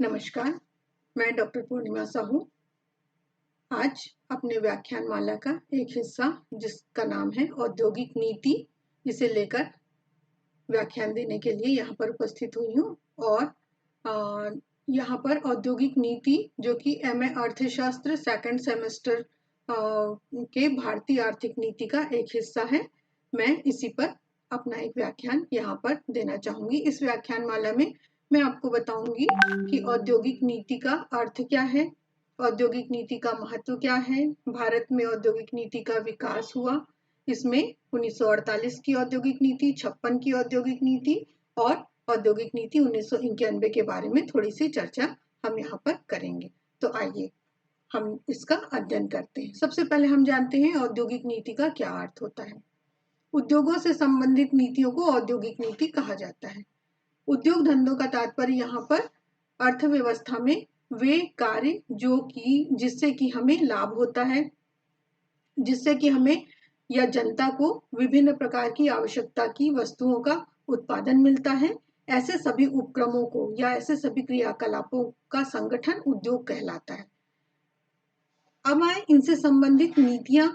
नमस्कार, मैं डॉक्टर पूर्णिमा साहू। आज अपने व्याख्यान माला का एक हिस्सा जिसका नाम है औद्योगिक नीति, इसे लेकर व्याख्यान देने के लिए यहाँ पर उपस्थित हुई हूँ। और यहाँ पर औद्योगिक नीति जो कि एमए अर्थशास्त्र सेकंड सेमेस्टर के भारतीय आर्थिक नीति का एक हिस्सा है, मैं इसी पर अपना एक व्याख्यान यहाँ पर देना चाहूँगी। इस व्याख्यान माला में मैं आपको बताऊंगी कि औद्योगिक नीति का अर्थ क्या है, औद्योगिक नीति का महत्व क्या है, भारत में औद्योगिक नीति का विकास हुआ, इसमें 1948 की औद्योगिक नीति, 56 की औद्योगिक नीति और औद्योगिक नीति 1991 के बारे में थोड़ी सी चर्चा हम यहाँ पर करेंगे। तो आइए हम इसका अध्ययन करते हैं। सबसे पहले हम जानते हैं औद्योगिक नीति का क्या अर्थ होता है। उद्योगों से संबंधित नीतियों को औद्योगिक नीति कहा जाता है। उद्योग धंधों का तात्पर्य यहाँ पर अर्थव्यवस्था में वे कार्य जो कि जिससे कि हमें लाभ होता है, जिससे कि हमें या जनता को विभिन्न प्रकार की आवश्यकता की वस्तुओं का उत्पादन मिलता है, ऐसे सभी उपक्रमों को या ऐसे सभी क्रियाकलापों का संगठन उद्योग कहलाता है। अब आए इनसे संबंधित नीतियां,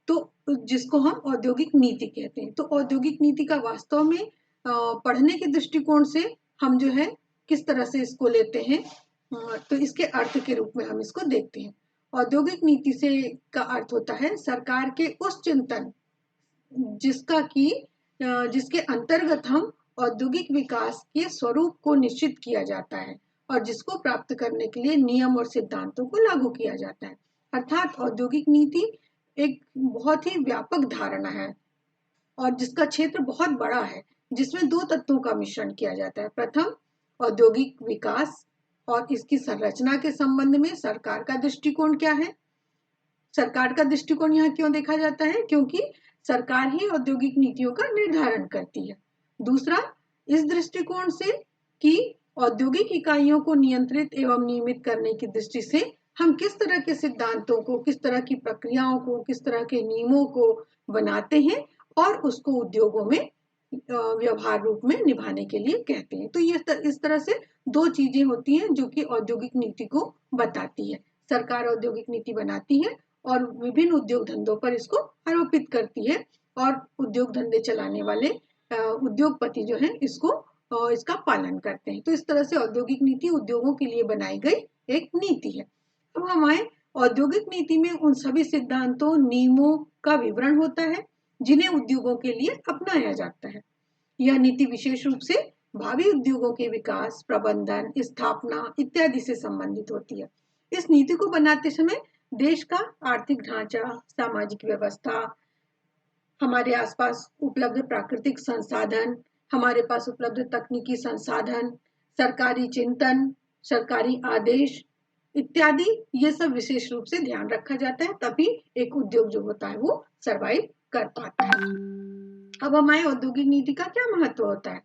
तो जिसको हम औद्योगिक नीति कहते हैं। तो औद्योगिक नीति का वास्तव में पढ़ने के दृष्टिकोण से हम जो है किस तरह से इसको लेते हैं, तो इसके अर्थ के रूप में हम इसको देखते हैं। औद्योगिक नीति से का अर्थ होता है सरकार के उस चिंतन जिसके अंतर्गत हम औद्योगिक विकास के स्वरूप को निश्चित किया जाता है और जिसको प्राप्त करने के लिए नियम और सिद्धांतों को लागू किया जाता है। अर्थात औद्योगिक नीति एक बहुत ही व्यापक धारणा है और जिसका क्षेत्र बहुत बड़ा है, जिसमें दो तत्वों का मिश्रण किया जाता है। प्रथम, औद्योगिक विकास और इसकी संरचना के संबंध में सरकार का दृष्टिकोण क्या है। सरकार का दृष्टिकोण यहाँ क्यों देखा जाता है, क्योंकि सरकार ही औद्योगिक नीतियों का निर्धारण करती है। दूसरा, इस दृष्टिकोण से कि औद्योगिक इकाइयों को नियंत्रित एवं नियमित करने की दृष्टि से हम किस तरह के सिद्धांतों को, किस तरह की प्रक्रियाओं को, किस तरह के नियमों को बनाते हैं और उसको उद्योगों में व्यवहार रूप में निभाने के लिए कहते हैं। तो ये इस तरह से दो चीजें होती हैं जो कि औद्योगिक नीति को बताती है। सरकार औद्योगिक नीति बनाती है और विभिन्न उद्योग धंधों पर इसको आरोपित करती है और उद्योग धंधे चलाने वाले उद्योगपति जो हैं इसका पालन करते हैं। तो इस तरह से औद्योगिक नीति उद्योगों के लिए बनाई गई एक नीति है। अब हम आए औद्योगिक नीति में उन सभी सिद्धांतों, नियमों का विवरण होता है जिन्हें उद्योगों के लिए अपनाया जाता है। यह नीति विशेष रूप से भावी उद्योगों के विकास, प्रबंधन, स्थापना इत्यादि से संबंधित होती है। इस नीति को बनाते समय देश का आर्थिक ढांचा, सामाजिक व्यवस्था, हमारे आसपास उपलब्ध प्राकृतिक संसाधन, हमारे पास उपलब्ध तकनीकी संसाधन, सरकारी चिंतन, सरकारी आदेश इत्यादि, ये सब विशेष रूप से ध्यान रखा जाता है, तभी एक उद्योग जो होता है वो सरवाइव कर पाता है। अब हमारे औद्योगिक नीति का क्या महत्व होता है।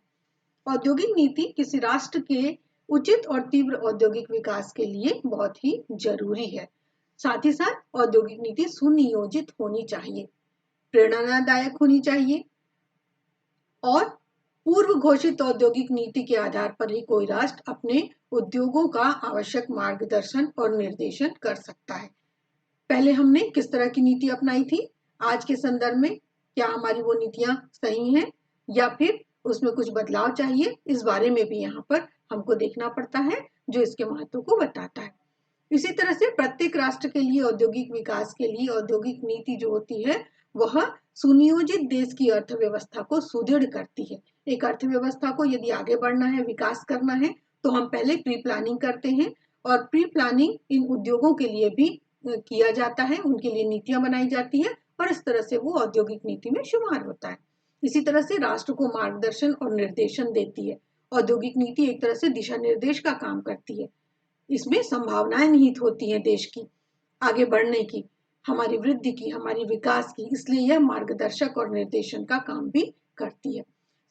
औद्योगिक नीति किसी राष्ट्र के उचित और तीव्र औद्योगिक विकास के लिए बहुत ही जरूरी है। साथ ही साथ औद्योगिक नीति सुनियोजित होनी चाहिए, प्रेरणादायक होनी चाहिए और पूर्व घोषित औद्योगिक नीति के आधार पर ही कोई राष्ट्र अपने उद्योगों का आवश्यक मार्गदर्शन और निर्देशन कर सकता है। पहले हमने किस तरह की नीति अपनाई थी, आज के संदर्भ में क्या हमारी वो नीतियां सही हैं या फिर उसमें कुछ बदलाव चाहिए, इस बारे में भी यहाँ पर हमको देखना पड़ता है, जो इसके महत्व को बताता है। इसी तरह से प्रत्येक राष्ट्र के लिए औद्योगिक विकास के लिए औद्योगिक नीति जो होती है वह सुनियोजित देश की अर्थव्यवस्था को सुदृढ़ करती है। एक अर्थव्यवस्था को यदि आगे बढ़ना है, विकास करना है, तो हम पहले प्री प्लानिंग करते हैं और प्री प्लानिंग इन उद्योगों के लिए भी किया जाता है, उनके लिए नीतियां बनाई जाती है और इस तरह से वो औद्योगिक नीति में शुमार होता है। इसी तरह से राष्ट्र को मार्गदर्शन और निर्देशन देती है। औद्योगिक नीति एक तरह से दिशा निर्देश का काम करती है। इसमें संभावनाएं निहित होती हैं देश की आगे बढ़ने की, हमारी वृद्धि की, हमारी विकास की, इसलिए यह मार्गदर्शक और निर्देशन का काम भी करती है।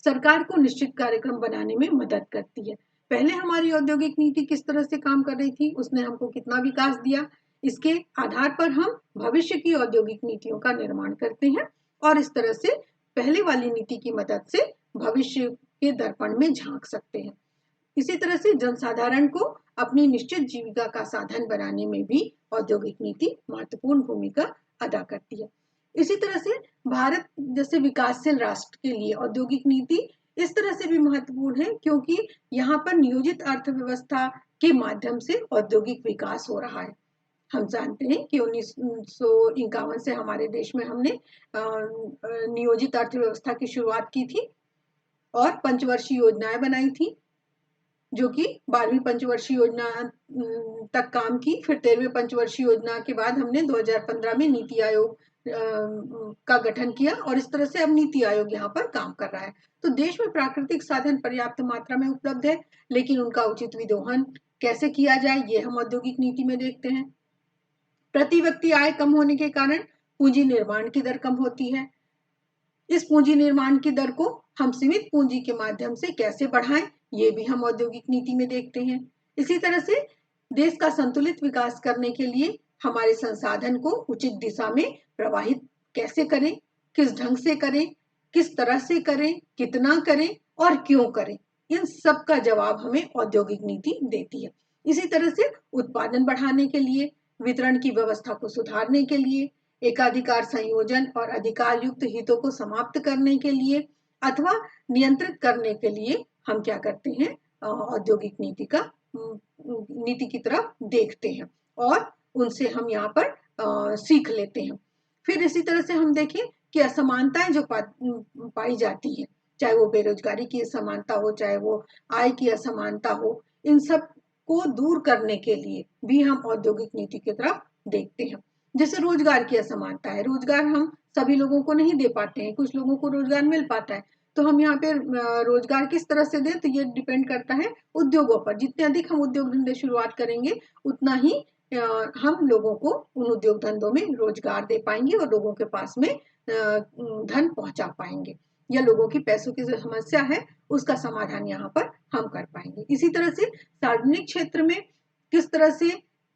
सरकार को निश्चित कार्यक्रम बनाने में मदद करती है। पहले हमारी औद्योगिक नीति किस तरह से काम कर रही थी, उसने हमको कितना विकास दिया, इसके आधार पर हम भविष्य की औद्योगिक नीतियों का निर्माण करते हैं और इस तरह से पहले वाली नीति की मदद से भविष्य के दर्पण में झांक सकते हैं। इसी तरह से जनसाधारण को अपनी निश्चित जीविका का साधन बनाने में भी औद्योगिक नीति महत्वपूर्ण भूमिका अदा करती है। इसी तरह से भारत जैसे विकासशील राष्ट्र के लिए औद्योगिक नीति इस तरह से भी महत्वपूर्ण है क्योंकि यहाँ पर नियोजित अर्थव्यवस्था के माध्यम से औद्योगिक विकास हो रहा है। हम जानते हैं कि 1951 से हमारे देश में हमने नियोजित अर्थव्यवस्था की शुरुआत की थी और पंचवर्षीय योजनाएं बनाई थी, जो कि 12वीं पंचवर्षीय योजना तक काम की। फिर 13वें पंचवर्षीय योजना के बाद हमने 2015 में नीति आयोग का गठन किया और इस तरह से अब नीति आयोग यहाँ पर काम कर रहा है। तो देश में प्राकृतिक साधन पर्याप्त मात्रा में उपलब्ध है, लेकिन उनका उचित विदोहन कैसे किया जाए ये हम औद्योगिक नीति में देखते हैं। प्रति व्यक्ति आय कम होने के कारण पूंजी निर्माण की दर कम होती है। इस पूंजी निर्माण की दर को हम सीमित पूंजी के माध्यम से कैसे बढ़ाएं ये भी हम औद्योगिक नीति में देखते हैं। इसी तरह से देश का संतुलित विकास करने के लिए हमारे संसाधन को उचित दिशा में प्रवाहित कैसे करें, किस ढंग से करें, किस तरह से करें, कितना करें और क्यों करें, इन सब का जवाब हमें औद्योगिक नीति देती है। इसी तरह से उत्पादन बढ़ाने के लिए, वितरण की व्यवस्था को सुधारने के लिए, एकाधिकार संयोजन और अधिकार युक्त हितों को समाप्त करने के लिए अथवा नियंत्रित करने के लिए हम क्या करते हैं, औद्योगिक नीति की तरफ देखते हैं और उनसे हम यहाँ पर सीख लेते हैं। फिर इसी तरह से हम देखें कि असमानताएं जो पाई जाती है, चाहे वो बेरोजगारी की असमानता हो, चाहे वो आय की असमानता हो, इन सब को दूर करने के लिए भी हम औद्योगिक नीति की तरफ देखते हैं। जैसे रोजगार की असमानता है, रोजगार हम सभी लोगों को नहीं दे पाते हैं, कुछ लोगों को रोजगार मिल पाता है, तो हम यहाँ पे रोजगार किस तरह से दें, तो ये डिपेंड करता है उद्योगों पर। जितने अधिक हम उद्योग धंधे शुरुआत करेंगे उतना ही हम लोगों को उन उद्योग धंधों में रोजगार दे पाएंगे और लोगों के पास में धन पहुंचा पाएंगे, या लोगों की पैसों की जो समस्या है उसका समाधान यहाँ पर हम कर पाएंगे। इसी तरह से सार्वजनिक क्षेत्र में किस तरह से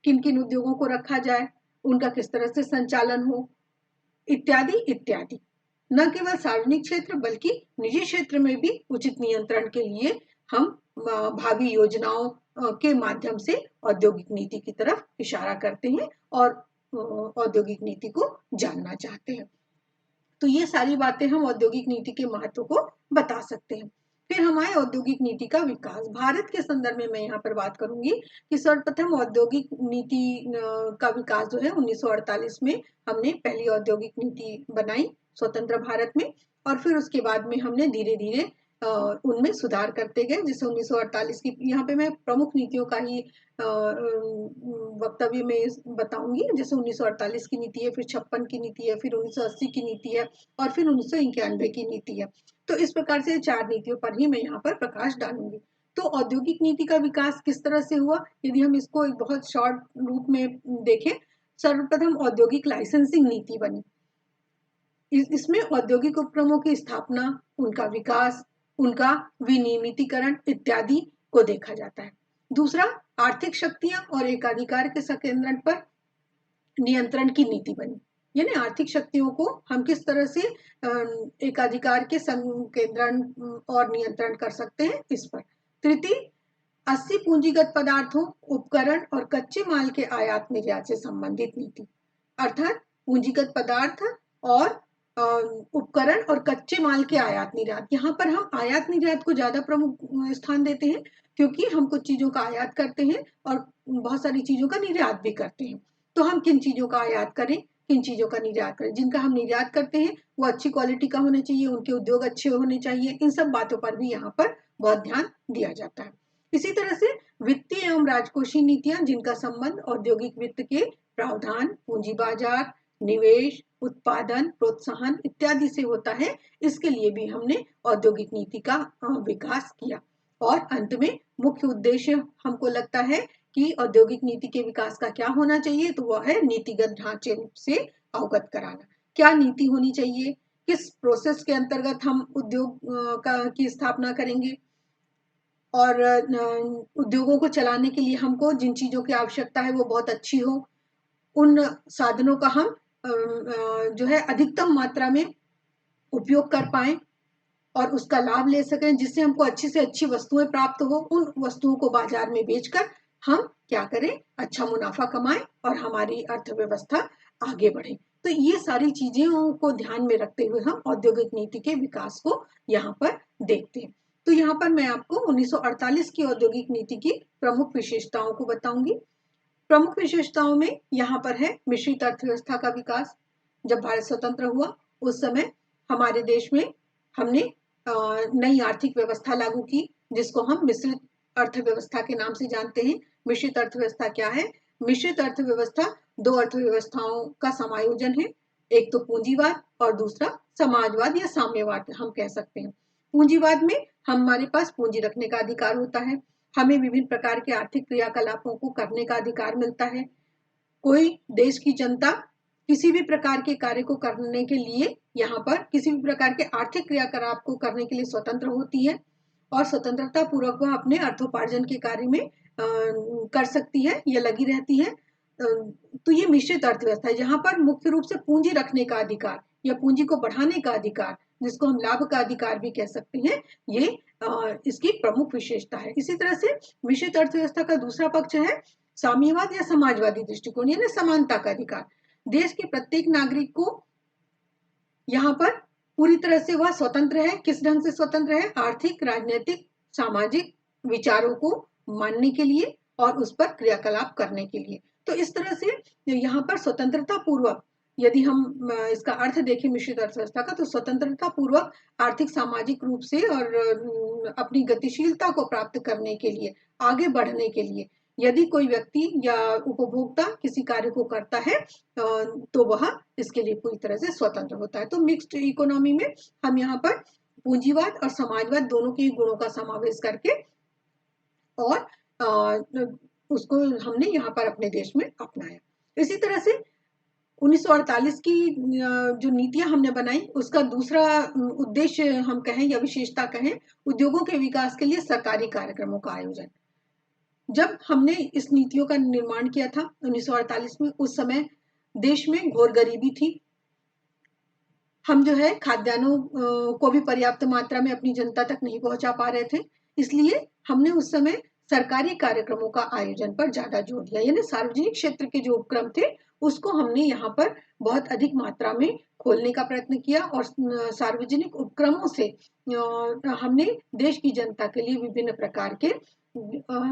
किन किन उद्योगों को रखा जाए, उनका किस तरह से संचालन हो, इत्यादि इत्यादि। न केवल सार्वजनिक क्षेत्र बल्कि निजी क्षेत्र में भी उचित नियंत्रण के लिए हम भावी योजनाओं के माध्यम से औद्योगिक नीति की तरफ इशारा करते हैं और औद्योगिक नीति को जानना चाहते हैं। तो ये सारी बातें हम औद्योगिक नीति के महत्व को बता सकते हैं। फिर हमारे औद्योगिक नीति का विकास भारत के संदर्भ में मैं यहाँ पर बात करूंगी कि सर्वप्रथम औद्योगिक नीति का विकास जो है 1948 में हमने पहली औद्योगिक नीति बनाई स्वतंत्र भारत में, और फिर उसके बाद में हमने धीरे धीरे उनमें सुधार करते गए। जैसे 1948 की, यहाँ पे मैं प्रमुख नीतियों का ही वक्तव्य में बताऊंगी। जैसे 1948 की नीति है, फिर 56 की नीति है, फिर 1980 की नीति है और फिर 1991 की नीति है। तो इस प्रकार से 4 नीतियों पर ही मैं यहाँ पर प्रकाश डालूंगी। तो औद्योगिक नीति का विकास किस तरह से हुआ, यदि हम इसको एक बहुत शॉर्ट रूप में देखें, सर्वप्रथम औद्योगिक लाइसेंसिंग नीति बनी। इसमें औद्योगिक उपक्रमों की स्थापना, उनका विकास, उनका विनियमितीकरण इत्यादि को देखा जाता है। दूसरा, आर्थिक शक्तियां और एकाधिकार के संकेंद्रण पर नियंत्रण की नीति बनी, यानी आर्थिक शक्तियों को हम किस तरह से एकाधिकार के संकेंद्रण और नियंत्रण कर सकते हैं, इस पर। तृतीय, 80 पूंजीगत पदार्थों, उपकरण और कच्चे माल के आयात निर्यात से संबंधित नीति, अर्थात पूंजीगत पदार्थ और उपकरण और कच्चे माल के आयात निर्यात। यहाँ पर हम आयात निर्यात को ज्यादा प्रमुख स्थान देते हैं क्योंकि हम कुछ चीजों का आयात करते हैं और बहुत सारी चीजों का निर्यात भी करते हैं। तो हम किन चीजों का आयात करें, किन चीजों का निर्यात करें, जिनका हम निर्यात करते हैं वो अच्छी क्वालिटी का होना चाहिए, उनके उद्योग अच्छे होने चाहिए, इन सब बातों पर भी यहाँ पर बहुत ध्यान दिया जाता है। इसी तरह से वित्तीय एवं राजकोषीय नीतियां, जिनका संबंध औद्योगिक वित्त के प्रावधान, पूंजी बाजार, निवेश, उत्पादन, प्रोत्साहन इत्यादि से होता है, इसके लिए भी हमने औद्योगिक नीति का विकास किया। और अंत में मुख्य उद्देश्य हमको लगता है कि औद्योगिक नीति के विकास का क्या होना चाहिए, तो वह है नीतिगत ढांचे से अवगत कराना। क्या नीति होनी चाहिए, किस प्रोसेस के अंतर्गत हम उद्योग की स्थापना करेंगे, और उद्योगों को चलाने के लिए हमको जिन चीजों की आवश्यकता है वो बहुत अच्छी हो, उन साधनों का हम जो है अधिकतम मात्रा में उपयोग कर पाए, और उसका लाभ ले सकें, जिससे हमको अच्छी से अच्छी वस्तुएं प्राप्त हो। उन वस्तुओं को बाजार में बेचकर हम क्या करें, अच्छा मुनाफा कमाएं और हमारी अर्थव्यवस्था आगे बढ़े। तो ये सारी चीजों को ध्यान में रखते हुए हम औद्योगिक नीति के विकास को यहाँ पर देखते हैं। तो यहाँ पर मैं आपको 1948 की औद्योगिक नीति की प्रमुख विशेषताओं को बताऊंगी। प्रमुख विशेषताओं में यहाँ पर है मिश्रित अर्थव्यवस्था का विकास। जब भारत स्वतंत्र हुआ उस समय हमारे देश में हमने नई आर्थिक व्यवस्था लागू की, जिसको हम मिश्रित अर्थव्यवस्था के नाम से जानते हैं। मिश्रित अर्थव्यवस्था क्या है? मिश्रित अर्थव्यवस्था दो अर्थव्यवस्थाओं का समायोजन है, एक तो पूंजीवाद और दूसरा समाजवाद या साम्यवाद हम कह सकते हैं। पूंजीवाद में हमारे पास पूंजी रखने का अधिकार होता है, हमें विभिन्न प्रकार के आर्थिक क्रियाकलापों को करने का अधिकार मिलता है। कोई देश की जनता किसी भी प्रकार के कार्य को करने के लिए, यहाँ पर किसी भी प्रकार के आर्थिक क्रियाकलाप को करने के लिए स्वतंत्र होती है और स्वतंत्रता पूर्वक वह अपने अर्थोपार्जन के कार्य में कर सकती है या लगी रहती है। तो ये मिश्रित अर्थव्यवस्था है, जहाँ पर मुख्य रूप से पूंजी रखने का अधिकार या पूंजी को बढ़ाने का अधिकार, जिसको हम लाभ का अधिकार भी कह सकते हैं, ये इसकी प्रमुख विशेषता है। इसी तरह से मिश्रित अर्थव्यवस्था का दूसरा पक्ष है साम्यवाद या समाजवादी दृष्टिकोण, यानी समानता का अधिकार। देश के प्रत्येक नागरिक को यहाँ पर पूरी तरह से वह स्वतंत्र है। किस ढंग से स्वतंत्र है? आर्थिक, राजनीतिक, सामाजिक विचारों को मानने के लिए और उस पर क्रियाकलाप करने के लिए। तो इस तरह से यहाँ पर स्वतंत्रता पूर्वक, यदि हम इसका अर्थ देखें मिश्रित अर्थव्यवस्था का, तो स्वतंत्रता पूर्वक आर्थिक, सामाजिक रूप से और अपनी गतिशीलता को प्राप्त करने के लिए, आगे बढ़ने के लिए यदि कोई व्यक्ति या उपभोक्ता किसी कार्य को करता है तो वह इसके लिए पूरी तरह से स्वतंत्र होता है। तो मिक्स्ड इकोनॉमी में हम यहाँ पर पूंजीवाद और समाजवाद दोनों के गुणों का समावेश करके और उसको हमने यहाँ पर अपने देश में अपनाया। इसी तरह से 1948 की जो नीतियां हमने बनाई, उसका दूसरा उद्देश्य हम कहें या विशेषता कहें, उद्योगों के विकास के लिए सरकारी कार्यक्रमों का आयोजन। जब हमने इस नीतियों का निर्माण किया था 1948 में, उस समय देश में घोर गरीबी थी। हम जो है खाद्यान्नों को भी पर्याप्त मात्रा में अपनी जनता तक नहीं पहुंचा पा रहे थे, इसलिए हमने उस समय सरकारी कार्यक्रमों का आयोजन पर ज्यादा जोर दिया, यानी सार्वजनिक क्षेत्र के जो उपक्रम थे उसको हमने यहाँ पर बहुत अधिक मात्रा में खोलने का प्रयत्न किया और सार्वजनिक उपक्रमों से हमने देश की जनता के लिए विभिन्न प्रकार के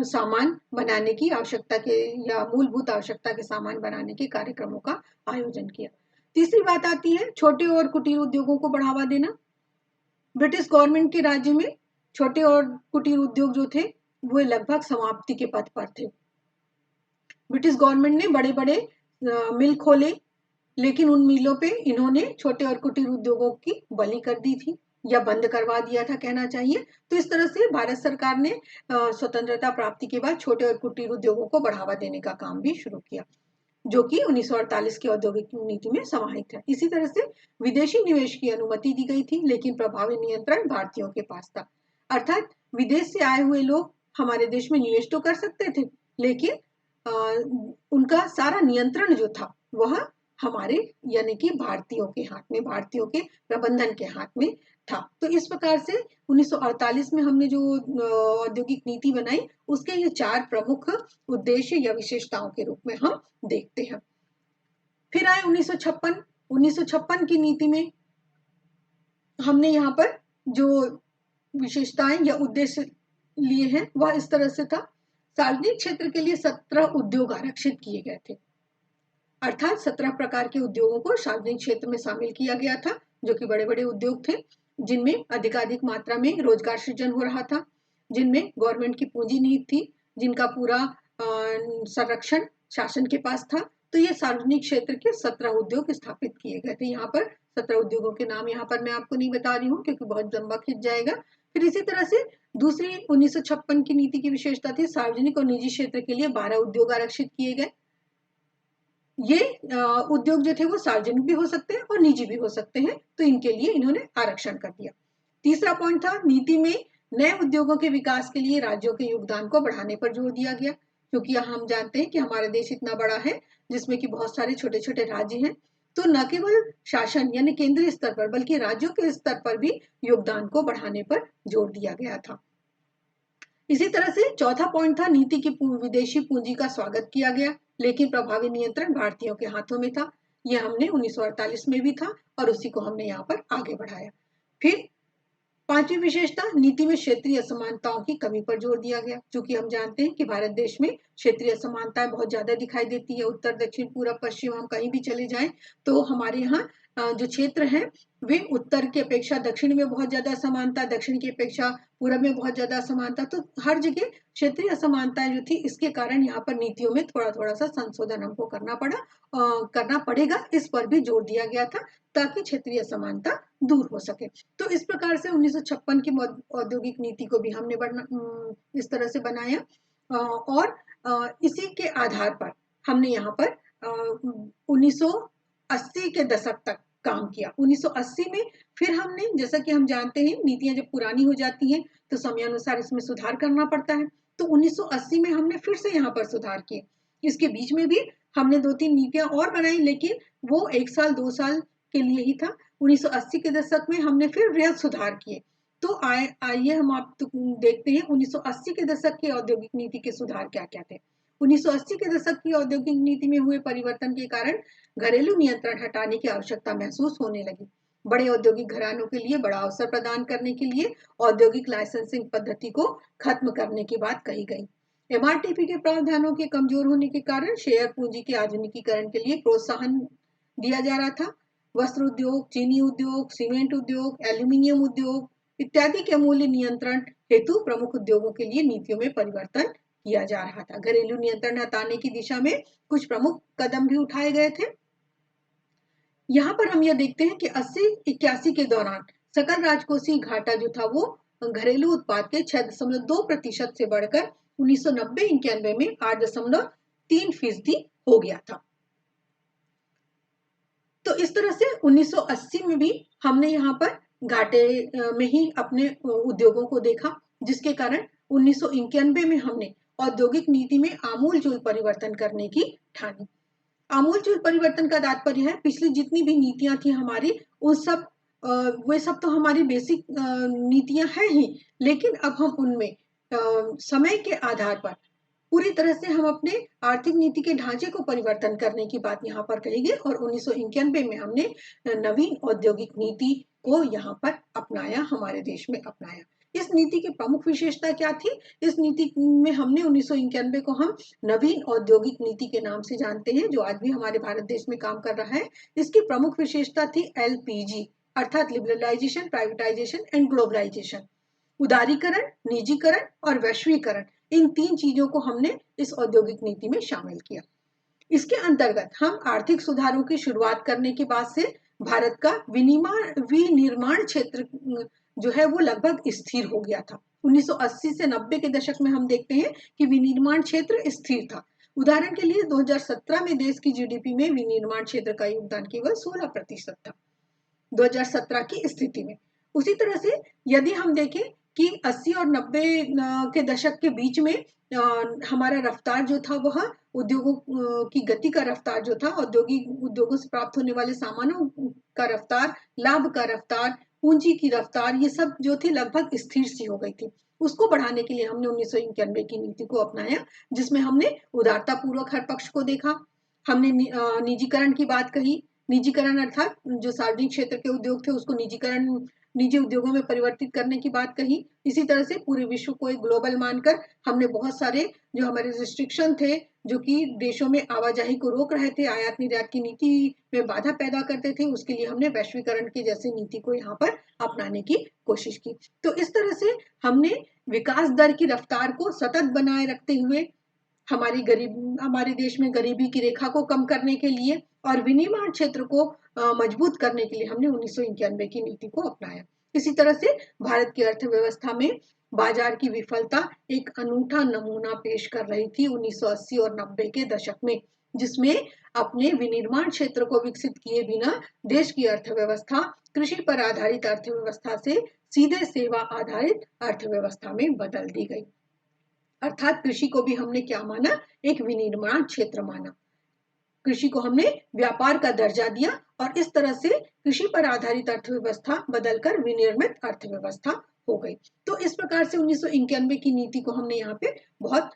सामान बनाने की आवश्यकता के या मूलभूत आवश्यकता के सामान बनाने के कार्यक्रमों का आयोजन किया। तीसरी बात आती है छोटे और कुटीर उद्योगों को बढ़ावा देना। ब्रिटिश गवर्नमेंट के राज्य में छोटे और कुटीर उद्योग जो थे वो लगभग समाप्ति के पथ पर थे। ब्रिटिश गवर्नमेंट ने बड़े बड़े मिल खोले, लेकिन उन मिलों पे इन्होंने छोटे और कुटीर उद्योगों की बलि कर दी थी या बंद करवा दिया था कहना चाहिए। तो इस तरह से भारत सरकार ने स्वतंत्रता प्राप्ति के बाद छोटे और कुटीर उद्योगों को बढ़ावा देने का काम भी शुरू किया, जो कि 1948 की औद्योगिक नीति में समाहित है। इसी तरह से विदेशी निवेश की अनुमति दी गई थी, लेकिन प्रभावी नियंत्रण भारतीयों के पास था। अर्थात विदेश से आए हुए लोग हमारे देश में निवेश तो कर सकते थे, लेकिन उनका सारा नियंत्रण जो था वह हमारे यानी कि भारतीयों के हाथ में, भारतीयों के प्रबंधन के हाथ में था। तो इस प्रकार से 1948 में हमने जो औद्योगिक नीति बनाई, उसके ये 4 प्रमुख उद्देश्य या विशेषताओं के रूप में हम देखते हैं। फिर आए 1956 की नीति में हमने यहाँ पर जो विशेषताएं या उद्देश्य लिए हैं वह इस तरह से था। सार्वजनिक क्षेत्र के लिए 17 उद्योग आरक्षित किए गए थे, अर्थात 17 प्रकार के उद्योगों को सार्वजनिक क्षेत्र में शामिल किया गया था, जो कि बड़े बड़े उद्योग थे, जिनमें अधिकाधिक मात्रा में रोजगार सृजन हो रहा था, जिनमें गवर्नमेंट की पूंजी निहित थी, जिनका पूरा संरक्षण शासन के पास था। तो ये सार्वजनिक क्षेत्र के 17 उद्योग स्थापित किए गए थे। यहाँ पर 17 उद्योगों के नाम यहाँ पर मैं आपको नहीं बता रही हूँ क्योंकि बहुत लंबा खिंच जाएगा। फिर इसी तरह से दूसरी 1956 की नीति की विशेषता थी सार्वजनिक और निजी क्षेत्र के लिए 12 उद्योग आरक्षित किए गए। ये उद्योग जो थे वो सार्वजनिक भी हो सकते हैं और निजी भी हो सकते हैं, तो इनके लिए इन्होंने आरक्षण कर दिया। तीसरा पॉइंट था नीति में नए उद्योगों के विकास के लिए राज्यों के योगदान को बढ़ाने पर जोर दिया गया, क्योंकि हम जानते हैं कि हमारा देश इतना बड़ा है जिसमें कि बहुत सारे छोटे छोटे राज्य हैं तो न केवल शासन यानी केंद्रीय स्तर पर बल्कि राज्यों के स्तर पर भी योगदान को बढ़ाने पर जोर दिया गया था। इसी तरह से चौथा पॉइंट था नीति की विदेशी पूंजी का स्वागत किया गया, लेकिन प्रभावी नियंत्रण भारतीयों के हाथों में था। यह हमने 1948 में भी था और उसी को हमने यहाँ पर आगे बढ़ाया। फिर पांचवी विशेषता, नीति में क्षेत्रीय असमानताओं की कमी पर जोर दिया गया। क्योंकि हम जानते हैं कि भारत देश में क्षेत्रीय असमानताएं बहुत ज्यादा दिखाई देती है। उत्तर, दक्षिण, पूर्व, पश्चिम, हम कहीं भी चले जाएं तो हमारे यहाँ जो क्षेत्र है वे उत्तर की अपेक्षा दक्षिण में बहुत ज्यादा असमानता, दक्षिण की अपेक्षा पूर्व में बहुत ज्यादा असमानता। तो हर जगह क्षेत्रीय असमानताएं जो थी, इसके कारण यहाँ पर नीतियों में थोड़ा थोड़ा सा संशोधन हमको करना पड़ेगा, इस पर भी जोर दिया गया था ताकि क्षेत्रीय असमानता दूर हो सके। तो इस प्रकार से 1956 की औद्योगिक नीति को भी हमने इस तरह से बनाया और इसी के आधार पर हमने यहाँ पर 1980 के दशक तक काम किया। 1980 में फिर हमने, जैसा कि हम जानते हैं नीतियां जब पुरानी हो जाती हैं तो समयानुसार इसमें सुधार करना पड़ता है। तो 1980 में हमने फिर से यहाँ पर सुधार किए। इसके बीच में भी हमने 2-3 नीतियां और बनाई, लेकिन वो 1 साल 2 साल के लिए ही था। 1980 के दशक में हमने फिर वृहद सुधार किए। तो आइए हम आप देखते हैं 1980 के दशक की औद्योगिक नीति के सुधार क्या क्या थे। 1980 के दशक की औद्योगिक नीति में हुए परिवर्तन के कारण घरेलू नियंत्रण हटाने की आवश्यकता महसूस होने लगी। बड़े औद्योगिक घरानों के लिए बड़ा अवसर प्रदान करने के लिए औद्योगिक लाइसेंसिंग पद्धति को खत्म करने की बात कही गई। एमआरटीपी के प्रावधानों के कमजोर होने के कारण शेयर पूंजी के आधुनिकीकरण के लिए प्रोत्साहन दिया जा रहा था। वस्त्र उद्योग, चीनी उद्योग, सीमेंट उद्योग, एल्यूमिनियम उद्योग इत्यादि के मूल्य नियंत्रण हेतु प्रमुख उद्योगों के लिए नीतियों में परिवर्तन किया जा रहा था। घरेलू नियंत्रण हटाने की दिशा में कुछ प्रमुख कदम भी उठाए गए थे। यहाँ पर हम यह देखते हैं कि 80-81 के दौरान सकल राजकोषीय घाटा जो था वो घरेलू उत्पाद के 6.2% से बढ़कर 1990-91 में 8.3% हो गया था। तो इस तरह से 1980 में भी हमने यहाँ पर घाटे में ही अपने उद्योगों को देखा, जिसके कारण 1991 में हमने औद्योगिक नीति में आमूलचूल परिवर्तन करने की ठानी। आमूलचूल परिवर्तन का तात्पर्य है पिछली जितनी भी नीतियां थी हमारी, उन सब वे सब तो हमारी बेसिक नीतियां हैं ही, लेकिन अब हम उनमें समय के आधार पर पूरी तरह से हम अपने आर्थिक नीति के ढांचे को परिवर्तन करने की बात यहाँ पर कही गई और 1991 में हमने नवीन औद्योगिक नीति को यहाँ पर अपनाया, हमारे देश में अपनाया। इस नीति की प्रमुख विशेषता क्या थी? इस नीति में हमने 1991 को हम नवीन औद्योगिक नीति के नाम से जानते हैं, जो आज भी हमारे भारत देश में काम कर रहा है। इसकी प्रमुख विशेषता थी LPG अर्थात लिबरलाइजेशन, प्राइवेटाइजेशन एंड ग्लोबलाइजेशन। उदारीकरण, निजीकरण और वैश्वीकरण, इन 3 चीजों को हमने इस औद्योगिक नीति में शामिल किया। इसके अंतर्गत हम आर्थिक सुधारों की शुरुआत करने के बाद से भारत का विनिर्माण क्षेत्र जो है वो लगभग स्थिर हो गया था। 1980 से 90 के दशक में हम देखते हैं कि विनिर्माण क्षेत्र स्थिर था। उदाहरण के लिए 2017 में देश की जीडीपी में विनिर्माण क्षेत्र का योगदान केवल 16% था 2017 की स्थिति में। उसी तरह से यदि हम देखें कि 80 और 90 के दशक के बीच में हमारा रफ्तार जो था वह उद्योगों की गति का रफ्तार जो था, औद्योगिक उद्योगों से प्राप्त होने वाले सामानों का रफ्तार, लाभ का रफ्तार, पूंजी की रफ्तार, ये सब जो थी लगभग स्थिर सी हो गई थी। उसको बढ़ाने के लिए हमने 1991 की नीति को अपनाया, जिसमें हमने उदारता पूर्वक हर पक्ष को देखा। हमने निजीकरण की बात कही। निजीकरण अर्थात जो सार्वजनिक क्षेत्र के उद्योग थे उसको निजी उद्योगों में परिवर्तित करने की बात कही। इसी तरह से पूरे विश्व को एक ग्लोबल मानकर हमने बहुत सारे जो हमारे रिस्ट्रिक्शन थे, जो कि देशों में आवाजाही को रोक रहे थे, आयात निर्यात की नीति में बाधा पैदा करते थे, उसके लिए हमने वैश्वीकरण की जैसी नीति को यहाँ पर अपनाने की कोशिश की। तो इस तरह से हमने विकास दर की रफ्तार को सतत बनाए रखते हुए हमारे देश में गरीबी की रेखा को कम करने के लिए और विनिर्माण क्षेत्र को मजबूत करने के लिए हमने 1991 की नीति को अपनाया। इसी तरह से भारत की अर्थव्यवस्था में बाजार की विफलता एक अनूठा नमूना पेश कर रही थी 1980 और 90 के दशक में, जिसमें अपने विनिर्माण क्षेत्र को विकसित किए बिना देश की अर्थव्यवस्था कृषि पर आधारित अर्थव्यवस्था से सीधे सेवा आधारित अर्थव्यवस्था में बदल दी गई। अर्थात कृषि को भी हमने क्या माना? एक विनिर्माण क्षेत्र माना। कृषि को हमने व्यापार का दर्जा दिया और इस तरह से कृषि पर आधारित अर्थव्यवस्था बदलकर विनिर्मित अर्थव्यवस्था हो गई। तो इस प्रकार से 1991 की नीति को हमने यहाँ पे बहुत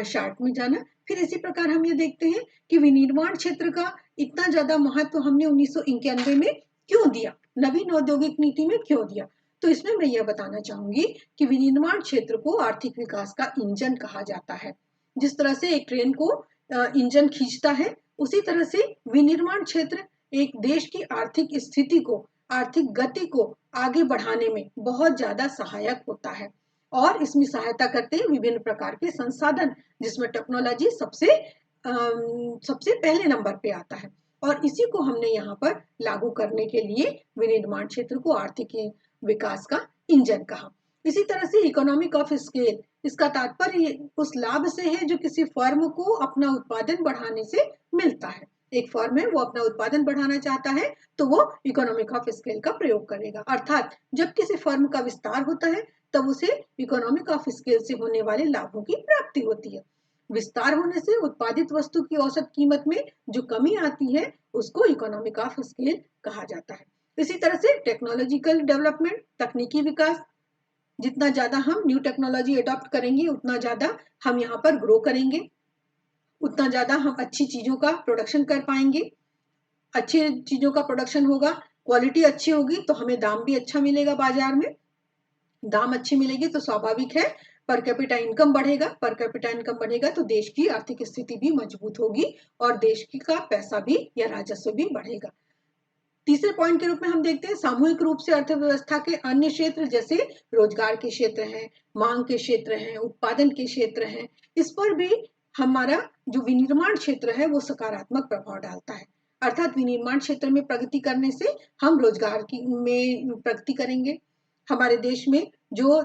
शार्ट में जाना। फिर इसी प्रकार हम ये देखते हैं कि विनिर्माण क्षेत्र का इतना ज्यादा महत्व हमने 1991 में क्यों दिया, नवीन औद्योगिक नीति में क्यों दिया। तो इसमें मैं यह बताना चाहूंगी कि विनिर्माण क्षेत्र को आर्थिक विकास का इंजन कहा जाता है। जिस तरह से एक ट्रेन को इंजन खींचता है, उसी तरह से विनिर्माण क्षेत्र एक देश की आर्थिक स्थिति को, आर्थिक गति को आगे बढ़ाने में बहुत ज्यादा सहायक होता है और इसमें सहायता करते हैं विभिन्न प्रकार के संसाधन, जिसमें टेक्नोलॉजी सबसे पहले नंबर पे आता है और इसी को हमने यहाँ पर लागू करने के लिए विनिर्माण क्षेत्र को आर्थिक विकास का इंजन कहा। इसी तरह से इकोनॉमिक ऑफ स्केल, इसका तात्पर्य उस लाभ से है जो किसी फर्म को अपना उत्पादन बढ़ाने से मिलता है। एक फर्म है, वो अपना उत्पादन बढ़ाना चाहता है तो वो इकोनॉमिक ऑफ स्केल का प्रयोग करेगा, अर्थात जब किसी फर्म का विस्तार होता है तब उसे इकोनॉमिक ऑफ स्केल से होने वाले लाभों की प्राप्ति होती है। विस्तार होने से उत्पादित वस्तु की औसत कीमत में जो कमी आती है उसको इकोनॉमिक ऑफ स्केल कहा जाता है। इसी तरह से टेक्नोलॉजिकल डेवलपमेंट, तकनीकी विकास, जितना ज्यादा हम न्यू टेक्नोलॉजी अडॉप्ट करेंगे उतना ज्यादा हम यहाँ पर ग्रो करेंगे, उतना ज्यादा हम अच्छी चीजों का प्रोडक्शन कर पाएंगे। अच्छी चीजों का प्रोडक्शन होगा, क्वालिटी अच्छी होगी तो हमें दाम भी अच्छा मिलेगा, बाजार में दाम अच्छी मिलेगी तो स्वाभाविक है पर कैपिटा इनकम बढ़ेगा, पर कैपिटा इनकम बढ़ेगा तो देश की आर्थिक स्थिति भी मजबूत होगी और देश की का पैसा भी या राजस्व भी बढ़ेगा। तीसरे पॉइंट के रूप में हम देखते हैं सामूहिक रूप से अर्थव्यवस्था के अन्य क्षेत्र, जैसे रोजगार के क्षेत्र हैं, मांग के क्षेत्र हैं, उत्पादन के क्षेत्र हैं, इस पर भी हमारा जो विनिर्माण क्षेत्र है वो सकारात्मक प्रभाव डालता है। अर्थात विनिर्माण क्षेत्र में प्रगति करने से हम रोजगार की में प्रगति करेंगे, हमारे देश में जो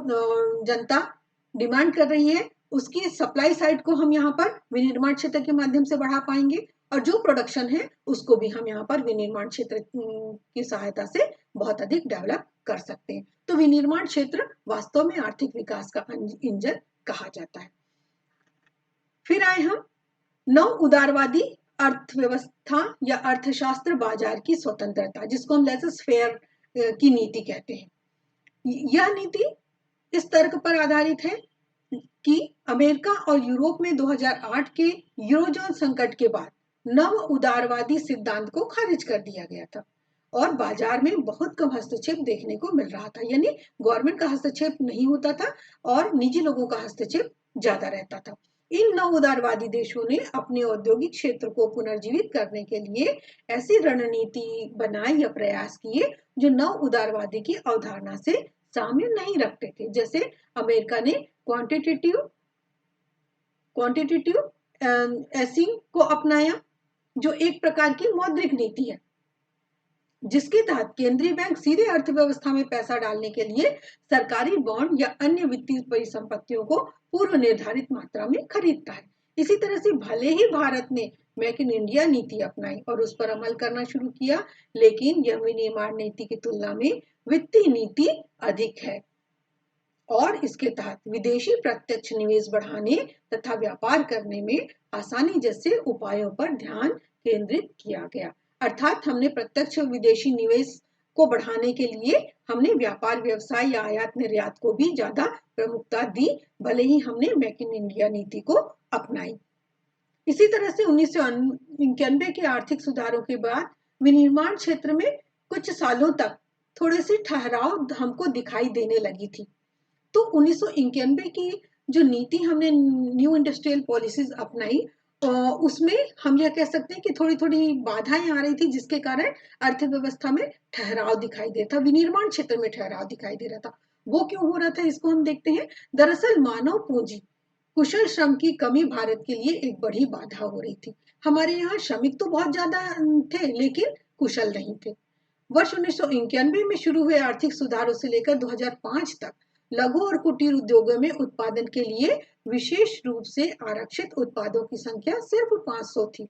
जनता डिमांड कर रही है उसकी सप्लाई साइड को हम यहाँ पर विनिर्माण क्षेत्र के माध्यम से बढ़ा पाएंगे और जो प्रोडक्शन है उसको भी हम यहाँ पर विनिर्माण क्षेत्र की सहायता से बहुत अधिक डेवलप कर सकते हैं। तो विनिर्माण क्षेत्र वास्तव में आर्थिक विकास का इंजन कहा जाता है। फिर आए हम नव उदारवादी अर्थव्यवस्था या अर्थशास्त्र बाजार की स्वतंत्रता, जिसको हम लेसस फेयर की नीति कहते हैं। यह नीति इस तर्क पर आधारित है कि अमेरिका और यूरोप में 2008 के यूरोजोन संकट के बाद नव उदारवादी सिद्धांत को खारिज कर दिया गया था और बाजार में बहुत कम हस्तक्षेप देखने को मिल रहा था, यानी गवर्नमेंट का हस्तक्षेप नहीं होता था और निजी लोगों का हस्तक्षेप ज्यादा रहता था। इन नव उदारवादी देशों ने अपने औद्योगिक क्षेत्र को पुनर्जीवित करने के लिए ऐसी रणनीति बनाई या प्रयास किए जो नव उदारवादी की अवधारणा से साम्य नहीं रखते थे। जैसे अमेरिका ने क्वांटिटेटिव एसिंग को अपनाया, जो एक प्रकार की मौद्रिक नीति है जिसके तहत केंद्रीय बैंक सीधे अर्थव्यवस्था में पैसा डालने के लिए सरकारी बॉन्ड या अन्य वित्तीय परिसंपत्तियों को पूर्व निर्धारित मात्रा में खरीदता है। इसी तरह से भले ही भारत ने मेक इन इंडिया नीति अपनाई और उस पर अमल करना शुरू किया, लेकिन यह विनिर्माण नीति की तुलना में वित्तीय नीति अधिक है और इसके तहत विदेशी प्रत्यक्ष निवेश बढ़ाने तथा व्यापार करने में आसानी जैसे उपायों पर ध्यान केंद्रित किया गया। अर्थात हमने प्रत्यक्ष विदेशी निवेश को बढ़ाने के लिए हमने व्यापार व्यवसाय या आयात निर्यात को भी ज्यादा प्रमुखता दी, भले ही हमने मेक इन इंडिया नीति को अपनाई। इसी तरह से 1991 के आर्थिक सुधारों के बाद विनिर्माण क्षेत्र में कुछ सालों तक थोड़े से ठहराव हमको दिखाई देने लगी थी। तो 1991 की जो नीति हमने न्यू इंडस्ट्रियल पॉलिसीज अपनाई, उसमें हम यह कह सकते हैं कि थोड़ी थोड़ी बाधाएं आ रही थी, जिसके कारण अर्थव्यवस्था में ठहराव दिखाई देता, विनिर्माण क्षेत्र में ठहराव दिखाई दे रहा था। वो क्यों हो रहा था, इसको हम देखते हैं। दरअसल मानव पूंजी, कुशल श्रम की कमी भारत के लिए एक बड़ी बाधा हो रही थी। हमारे यहाँ श्रमिक तो बहुत ज्यादा थे लेकिन कुशल नहीं थे। वर्ष 1991 में शुरू हुए आर्थिक सुधारों से लेकर 2005 तक लघु और कुटीर उद्योगों में उत्पादन के लिए विशेष रूप से आरक्षित उत्पादों की संख्या सिर्फ 500 थी।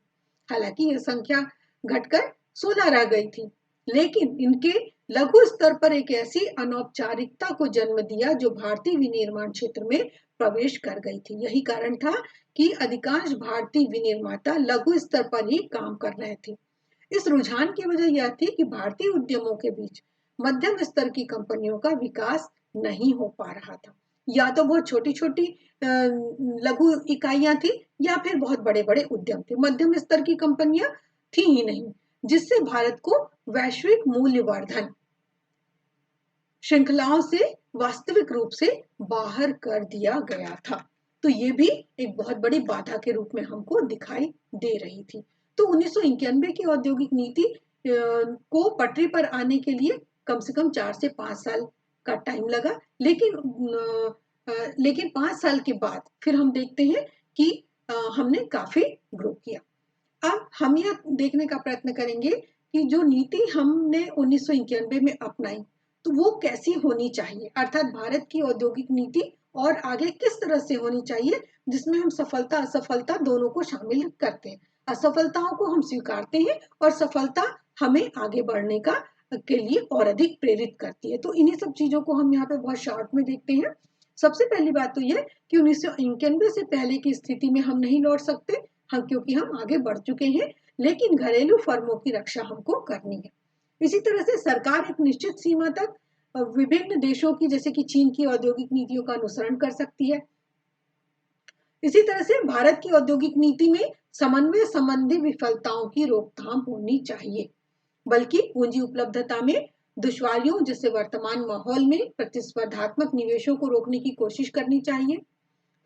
हालांकि यह संख्या घटकर 16 रह गई थी, लेकिन इनके लघु स्तर पर एक ऐसी अनौपचारिकता को जन्म दिया जो भारतीय विनिर्माण क्षेत्र में प्रवेश कर गई थी। यही कारण था कि अधिकांश भारतीय विनिर्माता लघु स्तर पर ही काम कर रहे थे। इस रुझान की वजह यह थी कि भारतीय उद्यमों के बीच मध्यम स्तर की कंपनियों का विकास नहीं हो पा रहा था। या तो बहुत छोटी छोटी लघु इकाइयां थी या फिर बहुत बड़े बड़े उद्यम थे। मध्यम स्तर की कंपनियां थी ही नहीं, जिससे भारत को वैश्विक मूल्यवर्धन श्रृंखलाओं से वास्तविक रूप से बाहर कर दिया गया था। तो ये भी एक बहुत बड़ी बाधा के रूप में हमको दिखाई दे रही थी। तो 1991 की औद्योगिक नीति को पटरी पर आने के लिए कम से कम 4 से 5 साल का टाइम लगा, लेकिन 5 साल के बाद फिर हम देखते हैं कि हमने काफी ग्रो किया। अब हम यह देखने का प्रयत्न करेंगे कि जो नीति हमने 1991 में अपनाई तो वो कैसी होनी चाहिए, अर्थात भारत की औद्योगिक नीति और आगे किस तरह से होनी चाहिए, जिसमें हम सफलता असफलता दोनों को शामिल करते हैं। असफलताओं को हम स्वीकारते हैं और सफलता हमें आगे बढ़ने का के लिए और अधिक प्रेरित करती है। तो इन्हीं सब चीजों को हम यहाँ पे बहुत शॉर्ट में देखते हैं। सबसे पहली बात तो यह कि 1991 से पहले की स्थिति में हम नहीं लौट सकते, क्योंकि हम आगे बढ़ चुके हैं, लेकिन घरेलू फर्मों की रक्षा हमको करनी है। इसी तरह से सरकार एक निश्चित सीमा तक विभिन्न देशों की, जैसे कि चीन की औद्योगिक नीतियों का अनुसरण कर सकती है। इसी तरह से भारत की औद्योगिक नीति में समन्वय संबंधी विफलताओं की रोकथाम होनी चाहिए, बल्कि पूंजी उपलब्धता में दुश्वारियों जैसे वर्तमान माहौल में प्रतिस्पर्धात्मक निवेशों को रोकने की कोशिश करनी चाहिए।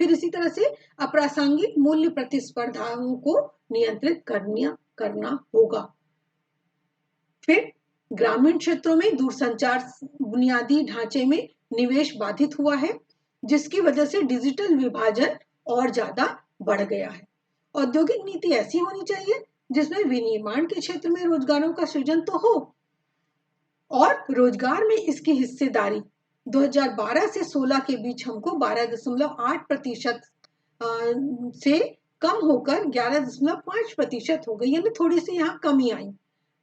फिर इसी तरह से अप्रासंगिक मूल्य प्रतिस्पर्धाओं को नियंत्रित करना होगा। फिर ग्रामीण क्षेत्रों में दूरसंचार बुनियादी ढांचे में निवेश बाधित हुआ है, जिसकी वजह से डिजिटल विभाजन और ज्यादा बढ़ गया है। औद्योगिक नीति ऐसी होनी चाहिए जिसमें विनिर्माण के क्षेत्र में रोजगारों का सृजन तो हो और रोजगार में इसकी हिस्सेदारी 2012 से 16 के बीच हमको 12.8% से कम होकर 11.5% हो गई, यानी थोड़ी सी यहाँ कमी आई।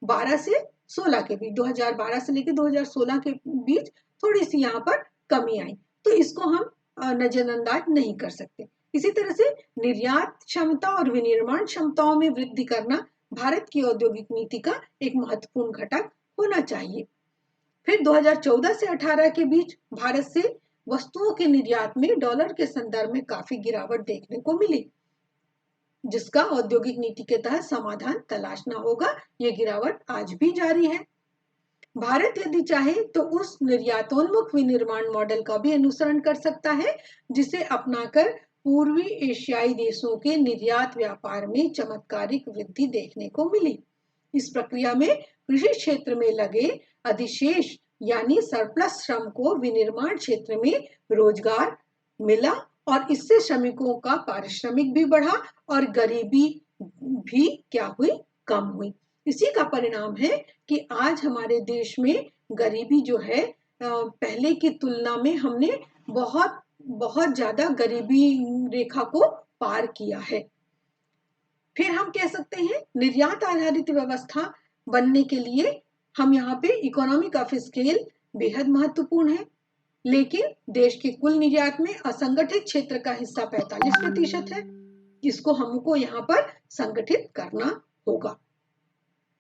12 से 16 के बीच, 2012 से लेकर 2016 के बीच थोड़ी सी यहाँ पर कमी आई, तो इसको हम नजरअंदाज नहीं कर सकते। इसी तरह से निर्यात क्षमता और विनिर्माण क्षमताओं में वृद्धि करना भारत की औद्योगिक नीति का एक महत्वपूर्ण घटक होना चाहिए। फिर 2014 से 18 के बीच भारत से वस्तुओं के निर्यात में डॉलर के संदर्भ में काफी गिरावट देखने को मिली, जिसका औद्योगिक नीति के तहत समाधान तलाशना होगा। ये गिरावट आज भी जारी है। भारत यदि चाहे तो उस निर्यातोन्मुख विनिर्माण मॉडल का भी अनुसरण कर सकता है, जिसे अपनाकर पूर्वी एशियाई देशों के निर्यात व्यापार में चमत्कारिक वृद्धि देखने को मिली। इस प्रक्रिया में कृषि क्षेत्र में लगे अधिशेष यानी सरप्लस श्रम को विनिर्माण क्षेत्र में रोजगार मिला और इससे श्रमिकों का पारिश्रमिक भी बढ़ा और गरीबी भी क्या हुई, कम हुई। इसी का परिणाम है कि आज हमारे देश में गरीबी जो है पहले की तुलना में हमने बहुत बहुत ज्यादा गरीबी रेखा को पार किया है। फिर हम कह सकते हैं निर्यात आधारित व्यवस्था बनने के लिए हम यहाँ पे इकोनॉमिक ऑफ स्केल बेहद महत्वपूर्ण है, लेकिन देश के कुल निर्यात में असंगठित क्षेत्र का हिस्सा 45% है, इसको हमको यहाँ पर संगठित करना होगा।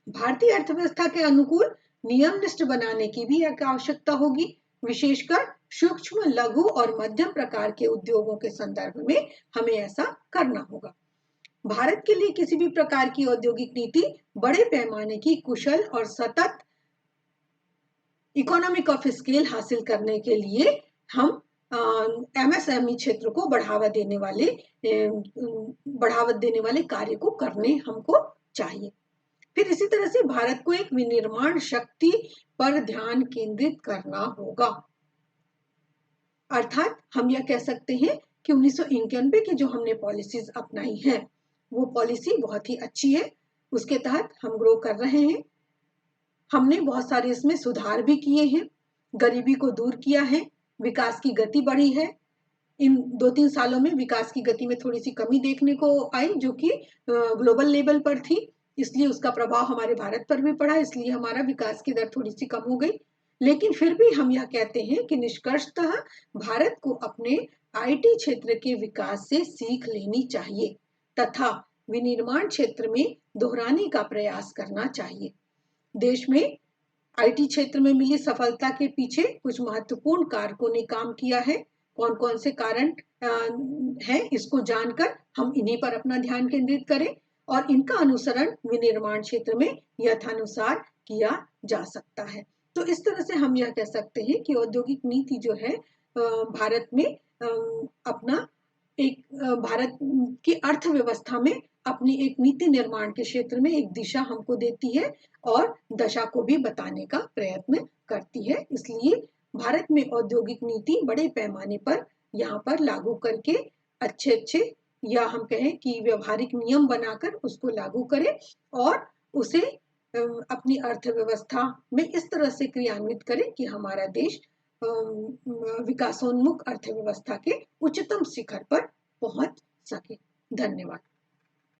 भारतीय अर्थव्यवस्था के अनुकूल नियम निष्ठ बनाने की भी एक आवश्यकता होगी, विशेषकर सूक्ष्म लघु और मध्यम प्रकार के उद्योगों के संदर्भ में हमें ऐसा करना होगा। भारत के लिए किसी भी प्रकार की औद्योगिक नीति बड़े पैमाने की कुशल और सतत इकोनॉमिक ऑफ स्केल हासिल करने के लिए हम एमएसएमई क्षेत्र को बढ़ावा देने वाले कार्य को करने हमको चाहिए। फिर इसी तरह से भारत को एक विनिर्माण शक्ति पर ध्यान केंद्रित करना होगा, अर्थात हम यह कह सकते हैं कि 1991 की जो हमने पॉलिसीज अपनाई है वो पॉलिसी बहुत ही अच्छी है, उसके तहत हम ग्रो कर रहे हैं। हमने बहुत सारे इसमें सुधार भी किए हैं, गरीबी को दूर किया है, विकास की गति बढ़ी है। इन 2-3 सालों में विकास की गति में थोड़ी सी कमी देखने को आई, जो कि ग्लोबल लेवल पर थी, इसलिए उसका प्रभाव हमारे भारत पर भी पड़ा, इसलिए हमारा विकास की दर थोड़ी सी कम हो गई। लेकिन फिर भी हम यह कहते हैं कि निष्कर्षतः भारत को अपने आईटी क्षेत्र के विकास से सीख लेनी चाहिए तथा विनिर्माण क्षेत्र में दोहराने का प्रयास करना चाहिए। देश में आईटी क्षेत्र में मिली सफलता के पीछे कुछ महत्वपूर्ण कारकों ने काम किया है। कौन कौन से कारण हैं, इसको जानकर हम इन्हीं पर अपना ध्यान केंद्रित करें और इनका अनुसरण विनिर्माण क्षेत्र में यथानुसार किया जा सकता है। तो इस तरह से हम यह कह सकते हैं कि औद्योगिक नीति जो है भारत में अपना एक भारत की अर्थव्यवस्था में अपनी एक नीति निर्माण के क्षेत्र में एक दिशा हमको देती है और दशा को भी बताने का प्रयत्न करती है। इसलिए भारत में औद्योगिक नीति बड़े पैमाने पर यहाँ पर लागू करके अच्छे या हम कहें कि व्यवहारिक नियम बनाकर उसको लागू करें और उसे अपनी अर्थव्यवस्था में इस तरह से क्रियान्वित करें कि हमारा देश विकासोन्मुख अर्थव्यवस्था के उच्चतम शिखर पर पहुंच सके। धन्यवाद।